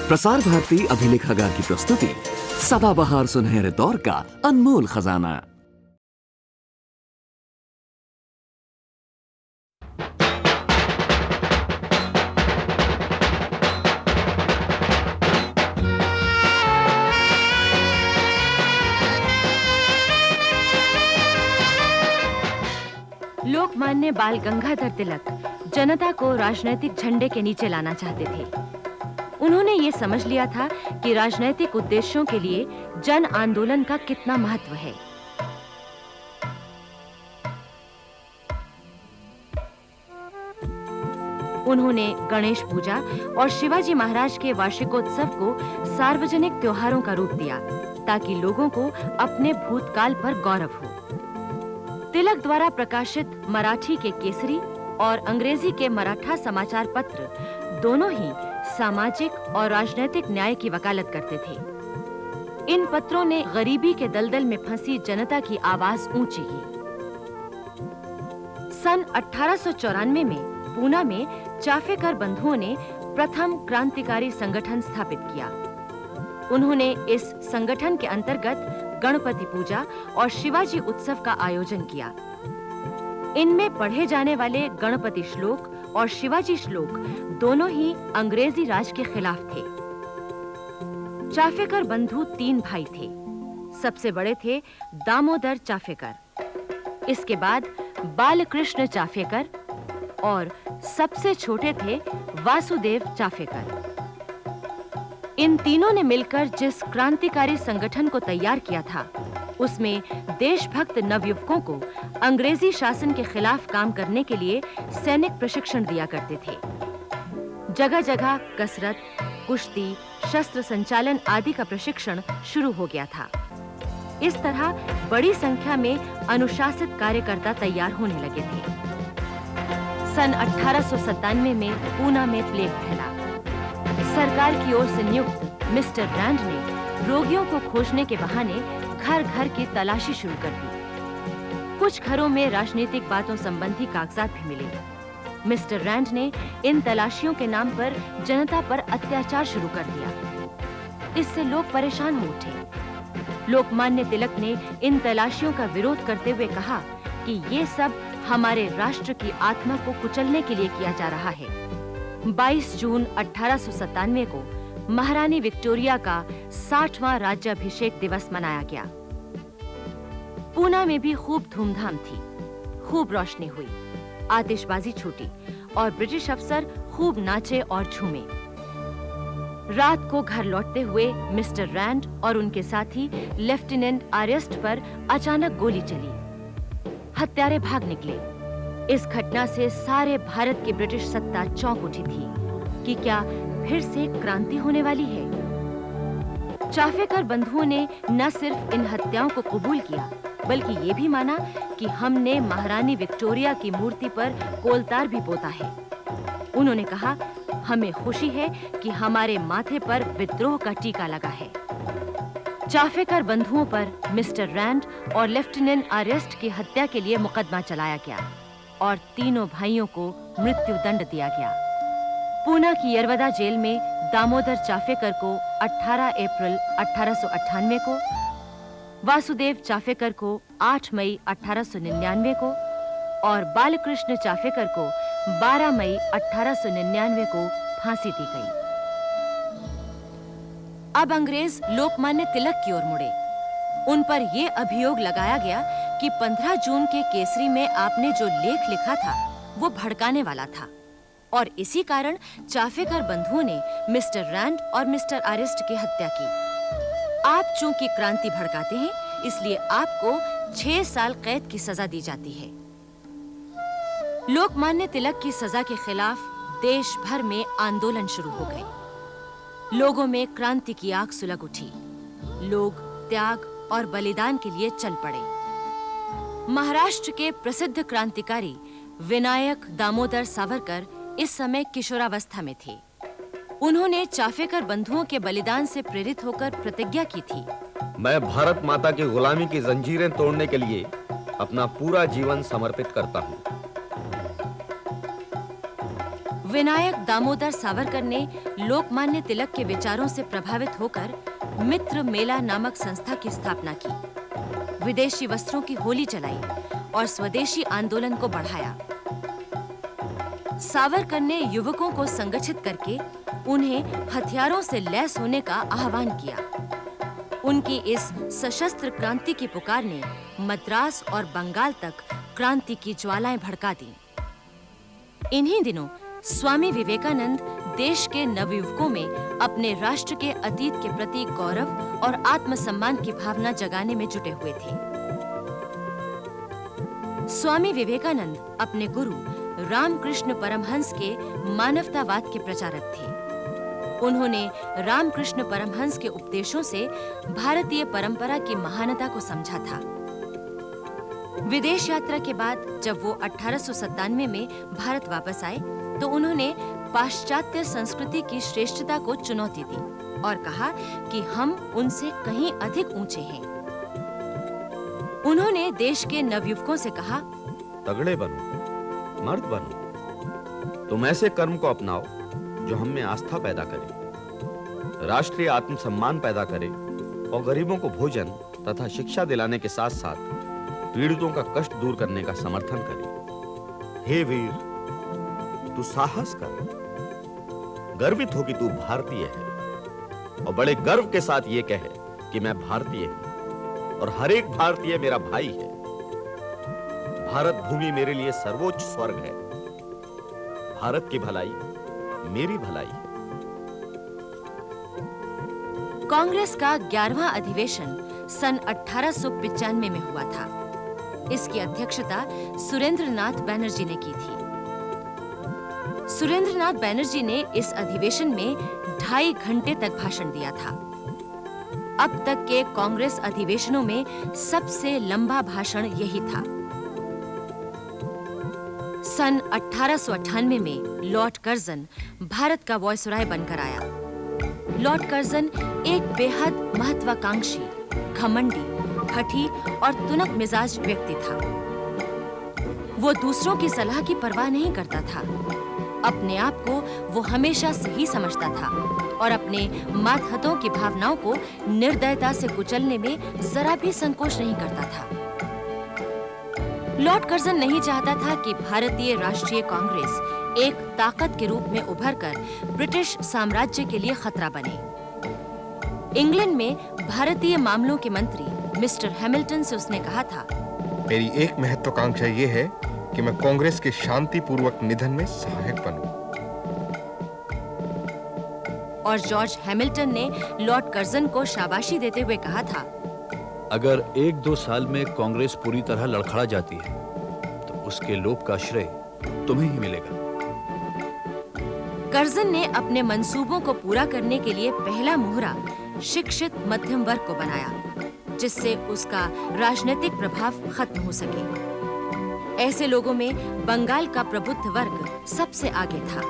प्रसार भारती अभिलेखागार की प्रस्तुति सदाबहार सुनहरे दौर का अनमोल खजाना। लोकमान्य बाल गंगाधर तिलक जनता को राजनीतिक झंडे के नीचे लाना चाहते थे। उन्होंने ये समझ लिया था कि राजनीतिक उद्देश्यों के लिए जन आंदोलन का कितना महत्व है। उन्होंने गणेश पूजा और शिवाजी महाराज के वार्षिकोत्सव को सार्वजनिक त्योहारों का रूप दिया ताकि लोगों को अपने भूतकाल पर गौरव हो। तिलक द्वारा प्रकाशित मराठी के केसरी और अंग्रेजी के मराठा समाचार पत्र दोनों ही सामाजिक और राजनीतिक न्याय की वकालत करते थे। इन पत्रों ने गरीबी के दलदल में फंसी जनता की आवाज ऊंची की। सन 1894 में पूना में चाफेकर बंधुओं ने प्रथम क्रांतिकारी संगठन स्थापित किया। उन्होंने इस संगठन के अंतर्गत गणपति पूजा और शिवाजी उत्सव का आयोजन किया। इनमें पढ़े जाने वाले गणपति श्लोक और शिवाजी श्लोक दोनों ही अंग्रेजी राज के खिलाफ थे। चाफेकर बंधु 3 भाई थे। सबसे बड़े थे दामोदर चाफेकर, इसके बाद बालकृष्ण चाफेकर और सबसे छोटे थे वासुदेव चाफेकर। इन तीनों ने मिलकर जिस क्रांतिकारी संगठन को तैयार किया था, उसमें देशभक्त नवयुवकों को अंग्रेजी शासन के खिलाफ काम करने के लिए सैनिक प्रशिक्षण दिया करते थे। जगह-जगह कसरत, कुश्ती, शस्त्र संचालन आदि का प्रशिक्षण शुरू हो गया था। इस तरह बड़ी संख्या में अनुशासित कार्यकर्ता तैयार होने लगे थे। सन 1897 में पूना में प्लेग फैला। सरकार की ओर से नियुक्त मिस्टर रैंड ने रोगियों को खोजने के बहाने घर-घर की तलाशी शुरू कर दी। कुछ घरों में राजनीतिक बातों संबंधी कागजात भी मिले। मिस्टर रैंड ने इन तलाशियों के नाम पर जनता पर अत्याचार शुरू कर दिया। इससे लोग परेशान हो उठे। लोकमान्य तिलक ने इन तलाशियों का विरोध करते हुए कहा कि ये सब हमारे राष्ट्र की आत्मा को कुचलने के लिए किया जा रहा है। 22 जून 1897 को महारानी विक्टोरिया का 60वां राज्याभिषेक दिवस मनाया गया। पूना में भी खूब धूमधाम थी। खूब रोशनी हुई, आतिशबाजी छूटी और ब्रिटिश अफसर खूब नाचे और झूमे। रात को घर लौटते हुए मिस्टर रैंड और उनके साथी लेफ्टिनेंट आर्यस्ट पर अचानक गोली चली। हत्यारे भाग निकले। इस घटना से सारे भारत की ब्रिटिश सत्ता चौंक उठी थी कि क्या फिर से क्रांति होने वाली है। चाफेकर बंधुओं ने न सिर्फ इन हत्याओं को कबूल किया, बल्कि ये भी माना कि हमने महारानी विक्टोरिया की मूर्ति पर कोलतार भी पोता है। उन्होंने कहा, हमें खुशी है कि हमारे माथे पर विद्रोह का टीका लगा है। चाफेकर बंधुओं पर मिस्टर रैंड और लेफ्टिनेंट आर्यस्ट की हत्या के लिए मुकदमा चलाया गया और तीनों भाइयों को मृत्यु दंड दिया गया। पूना की यरवदा जेल में दामोदर चाफेकर को 18 अप्रैल 1898 को, वासुदेव चाफेकर को 8 मई 1899 को और बालकृष्ण चाफेकर को 12 मई 1899 को फांसी दी गई। अब अंग्रेज लोकमान्य तिलक की ओर मुड़े। उन पर यह अभियोग लगाया गया कि 15 जून के केसरी में आपने जो लेख लिखा था वो भड़काने वाला था और इसी कारण चाफेकर बंधुओं ने मिस्टर रैंड और मिस्टर आर्यस्ट की हत्या की। आप चूंकि क्रांति भड़काते हैं, इसलिए आपको 6 साल कैद की सजा दी जाती है। लोकमान्य तिलक की सजा के खिलाफ देश भर में आंदोलन शुरू हो गए। लोगों में क्रांति की आग सुलग उठी। लोग त्याग और बलिदान के लिए चल पड़े। महाराष्ट्र के प्रसिद्ध क्रांतिकारी विनायक दामोदर सावरकर इस समय किशोरावस्था में थे। उन्होंने चाफेकर बंधुओं के बलिदान से प्रेरित होकर प्रतिज्ञा की थी, मैं भारत माता की गुलामी की जंजीरें तोड़ने के लिए अपना पूरा जीवन समर्पित करता हूँ। विनायक दामोदर सावरकर ने लोकमान्य तिलक के विचारों से प्रभावित होकर मित्र मेला नामक संस्था की स्थापना की, विदेशी वस्त्रों की होली चलाई और स्वदेशी आंदोलन को बढ़ाया। सावरकर ने युवकों को संगठित करके उन्हें हथियारों से लैस होने का आह्वान किया। उनकी इस सशस्त्र क्रांति की पुकार ने मद्रास और बंगाल तक क्रांति की ज्वालाएं भड़का दी। इन्हीं दिनों स्वामी विवेकानंद देश के नवयुवकों में अपने राष्ट्र के अतीत के प्रति गौरव और आत्मसम्मान की भावना जगाने में जुटे हुए थे। स्वामी विवेकानंद अपने गुरु रामकृष्ण परमहंस के मानवतावाद के प्रचारक थे। उन्होंने रामकृष्ण परमहंस के उपदेशों से भारतीय परंपरा की महानता को समझा था। विदेश यात्रा के बाद जब वो 1897 में भारत वापस आए तो उन्होंने पाश्चात्य संस्कृति की श्रेष्ठता को चुनौती दी और कहा कि हम उनसे कहीं अधिक ऊंचे हैं। उन्होंने देश के नवयुवकों से कहा, तगड़े बनो, मर्द बनो, तुम ऐसे कर्म को अपनाओ जो हम में आस्था पैदा करे, राष्ट्रीय आत्मसम्मान पैदा करे और गरीबों को भोजन तथा शिक्षा दिलाने के साथ साथ पीड़ितों का कष्ट दूर करने का समर्थन करे। हे वीर, तू साहस कर, गर्वित हो कि तू भारतीय है और बड़े गर्व के साथ ये कहे कि मैं भारतीय हूं और हर एक भारतीय मेरा भाई है। भारत भूमि मेरे लिए सर्वोच्च स्वर्ग है। भारत की भलाई मेरी भलाई है। कांग्रेस का 11वां अधिवेशन सन 1895 में हुआ था। इसकी अध्यक्षता सुरेंद्रनाथ बैनर्जी ने की थी। सुरेंद्रनाथ बैनर्जी ने इस अधिवेशन में 2.5 घंटे तक भाषण दिया था। अब तक के कांग्रेस अधिवेशनों में सबसे लंबा भाषण यही था। सन 1898 में लॉर्ड कर्जन भारत का वॉयसरॉय बनकर आया। लॉर्ड कर्जन एक बेहद महत्वाकांक्षी, घमंडी, हठी और तुनक मिजाज व्यक्ति था। वो दूसरों की सलाह की परवाह नहीं करता था। अपने आप को वो हमेशा सही समझता था और अपने मातहतों की भावनाओं को निर्दयता से कुचलने में जरा भी संकोच नहीं करता था। लॉर्ड कर्जन नहीं चाहता था कि भारतीय राष्ट्रीय कांग्रेस एक ताकत के रूप में उभरकर ब्रिटिश साम्राज्य के लिए खतरा बने। इंग्लैंड में भारतीय मामलों के मंत्री मिस्टर हैमिल्टन से उसने कहा था, मेरी एक महत्वाकांक्षा ये है कि मैं कांग्रेस के शांतिपूर्वक निधन में सहायक बनूं। और जॉर्ज हैमिल्टन ने लॉर्ड कर्जन को शाबाशी देते हुए कहा था, अगर 1-2 साल में कांग्रेस पूरी तरह लड़खड़ा जाती है तो उसके लोभ का श्रेय तुम्हें ही मिलेगा। कर्जन ने अपने मंसूबों को पूरा करने के लिए पहला मोहरा शिक्षित मध्यम वर्ग को बनाया, जिससे उसका राजनीतिक प्रभाव खत्म हो सके। ऐसे लोगों में बंगाल का प्रबुद्ध वर्ग सबसे आगे था।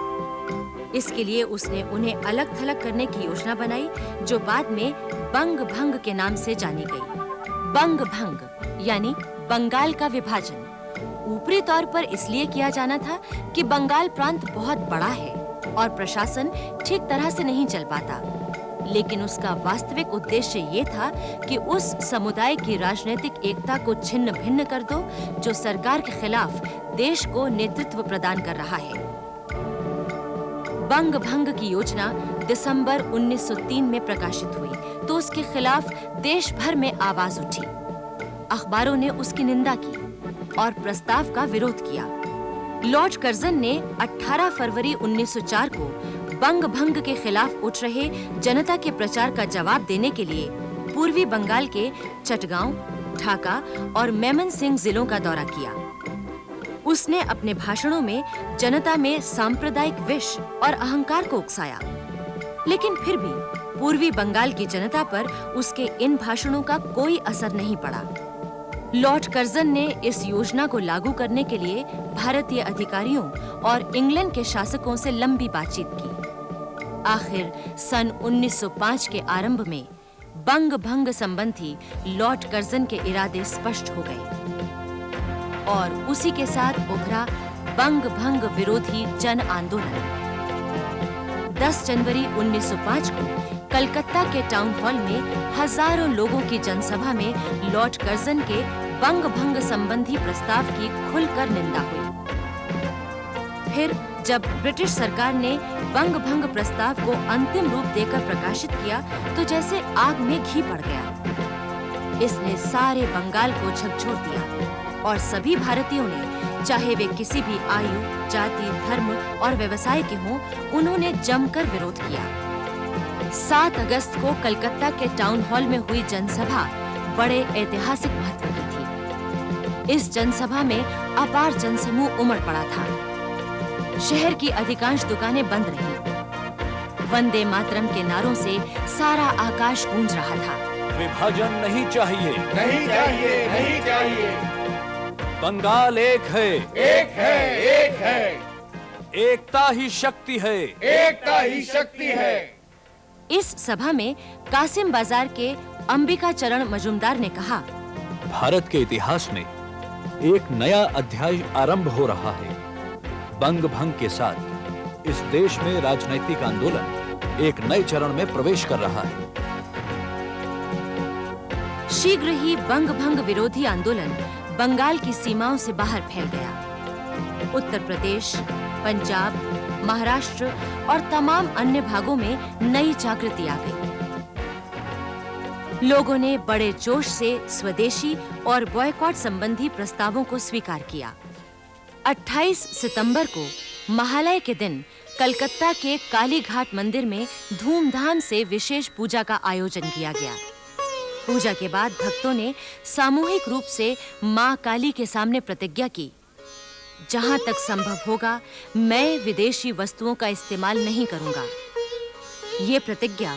इसके लिए उसने उन्हें अलग-थलग करने की योजना बनाई, जो बाद में बंग भंग के नाम से जानी गई। बंग भंग यानी बंगाल का विभाजन ऊपरी तौर पर इसलिए किया जाना था कि बंगाल प्रांत बहुत बड़ा है और प्रशासन ठीक तरह से नहीं चल पाता, लेकिन उसका वास्तविक उद्देश्य ये था कि उस समुदाय की राजनीतिक एकता को छिन्न भिन्न कर दो जो सरकार के खिलाफ देश को नेतृत्व प्रदान कर रहा है। बंग भंग की योजना दिसंबर 1903 में प्रकाशित हुई तो उसके खिलाफ देश भर में आवाज उठी। अखबारों ने उसकी निंदा की और प्रस्ताव का विरोध किया। लॉर्ड कर्जन ने 18 फरवरी 1904 को बंग भंग के खिलाफ उठ रहे जनता के प्रचार का जवाब देने के लिए पूर्वी बंगाल के चटगांव, ढाका और मेमन सिंह जिलों का दौरा किया। उसने अपने भाषणों में जनता में सांप्रदायिक विष और अहंकार को उकसाया, लेकिन फिर भी पूर्वी बंगाल की जनता पर उसके इन भाषणों का कोई असर नहीं पड़ा। लॉर्ड कर्जन ने इस योजना को लागू करने के लिए भारतीय अधिकारियों और इंग्लैंड के शासकों से लंबी बातचीत की। आखिर सन 1905 के आरंभ में बंग भंग संबंधी लॉर्ड कर्जन के इरादे स्पष्ट हो गए और उसी के साथ उभरा बंग भंग विरोधी जन आंदोलन। 10 जनवरी 1905 को कलकत्ता के टाउन हॉल में हजारों लोगों की जनसभा में लॉर्ड कर्जन के बंग भंग संबंधी प्रस्ताव की खुलकर निंदा हुई। फिर जब ब्रिटिश सरकार ने बंग भंग प्रस्ताव को अंतिम रूप देकर प्रकाशित किया तो जैसे आग में घी पड़ गया। इसने सारे बंगाल को झकझोर दिया और सभी भारतीयों ने, चाहे वे किसी भी आयु, जाति, धर्म और व्यवसाय के हों, उन्होंने जमकर विरोध किया। 7 अगस्त को कलकत्ता के टाउन हॉल में हुई जनसभा बड़े ऐतिहासिक महत्व की थी। इस जनसभा में अपार जनसमूह उमड़ पड़ा था। शहर की अधिकांश दुकानें बंद रहीं। वंदे मातरम के नारों से सारा आकाश गूंज रहा था। विभाजन नहीं चाहिए, नहीं चाहिए, नहीं चाहिए। बंगाल एक है, एक है, एक है। एकता ही शक्ति है, एकता ही शक्ति है। इस सभा में कासिम बाजार के अंबिका चरण मजूमदार ने कहा, भारत के इतिहास में एक नया अध्याय आरंभ हो रहा है। बंग भंग के साथ इस देश में राजनैतिक आंदोलन एक नए चरण में प्रवेश कर रहा है। शीघ्र ही बंग भंग विरोधी आंदोलन बंगाल की सीमाओं से बाहर फैल गया। उत्तर प्रदेश, पंजाब, महाराष्ट्र और तमाम अन्य भागों में नई जागृति आ गई। लोगों ने बड़े जोश से स्वदेशी और बॉयकॉट संबंधी प्रस्तावों को स्वीकार किया। 28 सितंबर को महालय के दिन कलकत्ता के काली घाट मंदिर में धूमधाम से विशेष पूजा का आयोजन किया गया। पूजा के बाद भक्तों ने सामूहिक रूप से मां काली के सामने प्रतिज्ञा की, जहां तक संभव होगा मैं विदेशी वस्तुओं का इस्तेमाल नहीं करूंगा। ये प्रतिज्ञा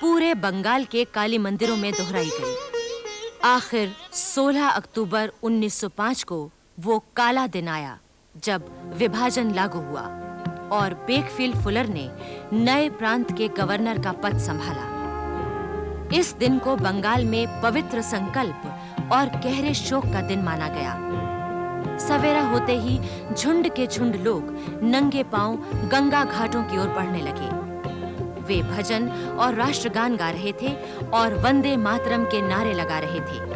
पूरे बंगाल के काली मंदिरों में दोहराई गई। आखिर 16 अक्टूबर 1905 को वो काला दिन आया जब विभाजन लागू हुआ और बेकफील्ड फुलर ने नए प्रांत के गवर्नर का पद संभाला। इस दिन को बंगाल में पवित्र संकल्प और गहरे शोक का दिन माना गया। सवेरा होते ही झुंड के झुंड लोग नंगे पांव गंगा घाटों की ओर बढ़ने लगे। वे भजन और राष्ट्रगान गा रहे थे और वंदे मातरम के नारे लगा रहे थे।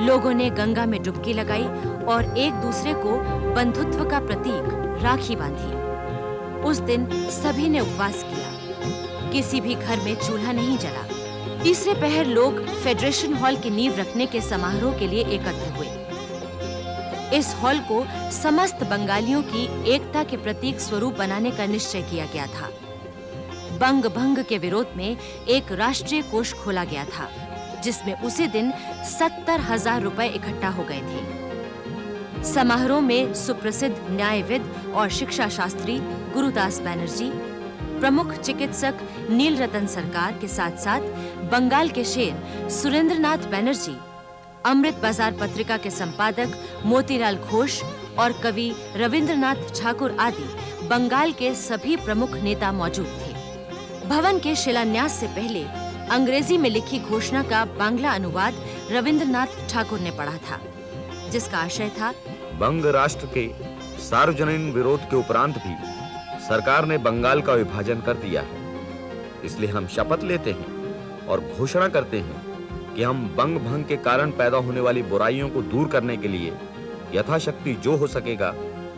लोगों ने गंगा में डुबकी लगाई और एक दूसरे को बंधुत्व का प्रतीक राखी बांधी। उस दिन सभी ने उपवास किया। किसी भी घर में चूल्हा नहीं जला। तीसरे पहर लोग फेडरेशन हॉल की नींव रखने के समारोह के लिए एकत्र हुए। इस हॉल को समस्त बंगालियों की एकता के प्रतीक स्वरूप बनाने का निश्चय किया गया था। बंग भंग के विरोध में एक राष्ट्रीय कोष खोला गया था, जिसमें उसी दिन 70,000 रुपए इकट्ठा हो गए थे। समारोह में सुप्रसिद्ध न्यायविद और शिक्षा शास्त्री गुरुदास बैनर्जी, प्रमुख चिकित्सक नील रतन सरकार के साथ साथ बंगाल के शेर सुरेंद्रनाथ बैनर्जी, अमृत बाजार पत्रिका के संपादक मोतीलाल घोष और कवि रविंद्रनाथ ठाकुर आदि बंगाल के सभी प्रमुख नेता मौजूद थे। भवन के शिलान्यास से पहले अंग्रेजी में लिखी घोषणा का बांग्ला अनुवाद रविंद्रनाथ ठाकुर ने पढ़ा था, जिसका आशय था, बंग राष्ट्र के सार्वजनिक विरोध के उपरांत भी सरकार ने बंगाल का विभाजन कर दिया है। इसलिए हम शपथ लेते हैं और घोषणा करते हैं कि हम बंग भंग के कारण पैदा होने वाली बुराइयों को दूर करने के लिए यथाशक्ति जो हो सकेगा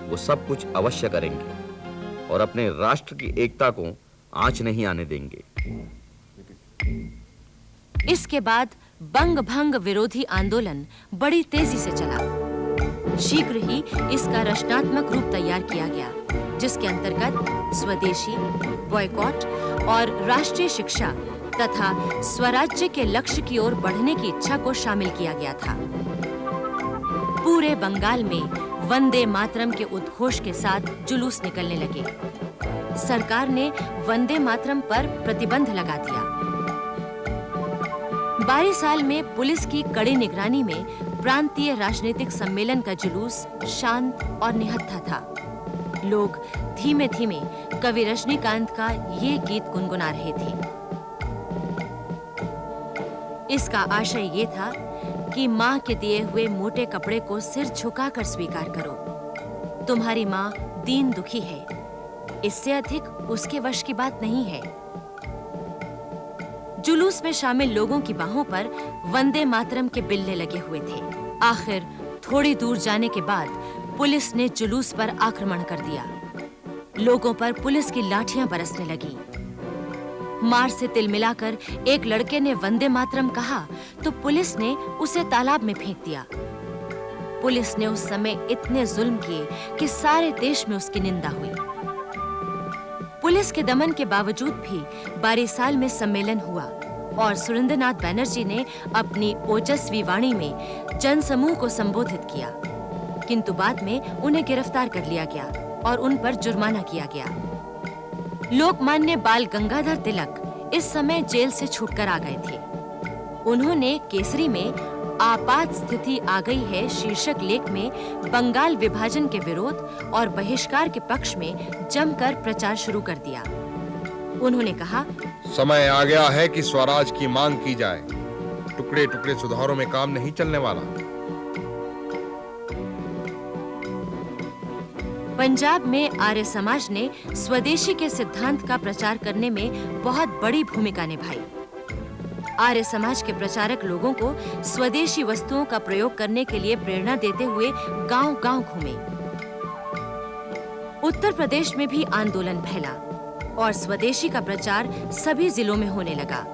वो सब कुछ अवश्य करेंगे और अपने राष्ट्र की एकता को आंच नहीं आने देंगे। इसके बाद बंग भंग विरोधी आंदोलन बड़ी तेजी से चला। शीघ्र ही इसका रचनात्मक रूप तैयार किया गया, जिसके अंतर्गत स्वदेशी, बॉयकॉट और राष्ट्रीय शिक्षा तथा स्वराज्य के लक्ष्य की ओर बढ़ने की इच्छा को शामिल किया गया था। पूरे बंगाल में वंदे मातरम के उद्घोष के साथ जुलूस निकलने लगे। सरकार ने वंदे मातरम पर प्रतिबंध लगा दिया। 12 साल में पुलिस की कड़ी निगरानी में प्रांतीय राजनीतिक सम्मेलन का जुलूस शांत और निहत्था था। लोग धीमे धीमे कवि रजनीकांत का ये गीत गुनगुना रहे थे। इसका आशय ये था कि मां के दिए हुए मोटे कपड़े को सिर झुकाकर स्वीकार करो। तुम्हारी माँ दीन दुखी है, इससे अधिक उसके वश की बात नहीं है। जुलूस में शामिल लोगों की बाहों पर वंदे मातरम के बिल्ले लगे हुए थे। आखिर थोड़ी दूर जाने के बाद पुलिस ने जुलूस पर आक्रमण कर दिया। लोगों पर पुलिस की लाठियां बरसने लगी। मार से तिलमिलाकर एक लड़के ने वंदे मातरम कहा तो पुलिस ने उसे तालाब में फेंक दिया। पुलिस ने उस समय इतने जुल्म किए कि सारे देश में उसकी निंदा हुई। पुलिस के दमन के बावजूद भी बारीसाल में सम्मेलन हुआ और सुरेंद्रनाथ बैनर्जी ने अपनी ओजस्वी वाणी में जनसमूह को संबोधित किया, किंतु बाद में उन्हें गिरफ्तार कर लिया गया और उन पर जुर्माना किया गया। लोकमान्य बाल गंगाधर तिलक इस समय जेल से छूटकर आ गए थे। उन्होंने केसरी में आपात स्थिति आ गई है शीर्षक लेख में बंगाल विभाजन के विरोध और बहिष्कार के पक्ष में जमकर प्रचार शुरू कर दिया। उन्होंने कहा, समय आ गया है कि स्वराज की मांग की जाए। टुकड़े टुकड़े सुधारों में काम नहीं चलने वाला। पंजाब में आर्य समाज ने स्वदेशी के सिद्धांत का प्रचार करने में बहुत बड़ी भूमिका निभाई। आर्य समाज के प्रचारक लोगों को स्वदेशी वस्तुओं का प्रयोग करने के लिए प्रेरणा देते हुए गांव-गांव घूमे। उत्तर प्रदेश में भी आंदोलन फैला और स्वदेशी का प्रचार सभी जिलों में होने लगा।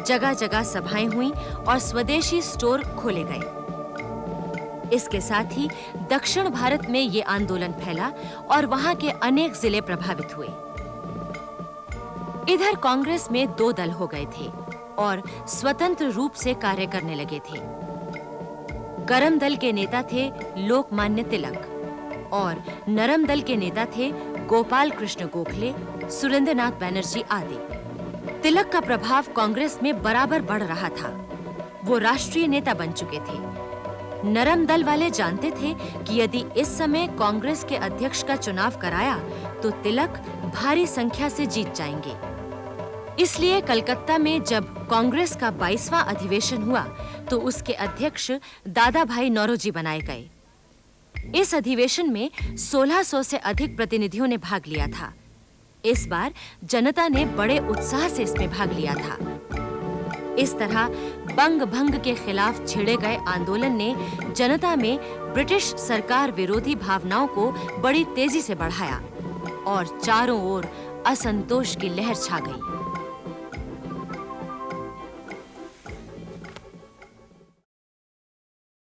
जगह-जगह सभाएं हुई और स्वदेशी स्टोर खोले गए। इसके साथ ही दक्षिण भारत में ये आंदोलन फैला और वहां के अनेक जिले प्रभावित हुए। इधर कांग्रेस में दो दल हो गए थे और स्वतंत्र रूप से कार्य करने लगे थे। गरम दल के नेता थे लोकमान्य तिलक और नरम दल के नेता थे गोपाल कृष्ण गोखले, सुरेंद्रनाथ बैनर्जी आदि। तिलक का प्रभाव कांग्रेस में बराबर बढ़ रहा था। वो राष्ट्रीय नेता बन चुके थे। नरम दल वाले जानते थे कि यदि इस समय कांग्रेस के अध्यक्ष का चुनाव कराया तो तिलक भारी संख्या से जीत जाएंगे। इसलिए कलकत्ता में जब कांग्रेस का 22वां अधिवेशन हुआ तो उसके अध्यक्ष दादा भाई नौरोजी बनाए गए। इस अधिवेशन में 1600 से अधिक प्रतिनिधियों ने भाग लिया था। इस बार जनता ने बड़े उत्साह से इसमें भाग लिया था। इस तरह बंग भंग के खिलाफ छेड़े गए आंदोलन ने जनता में ब्रिटिश सरकार विरोधी भावनाओं को बड़ी तेजी से बढ़ाया और चारों ओर असंतोष की लहर छा गई।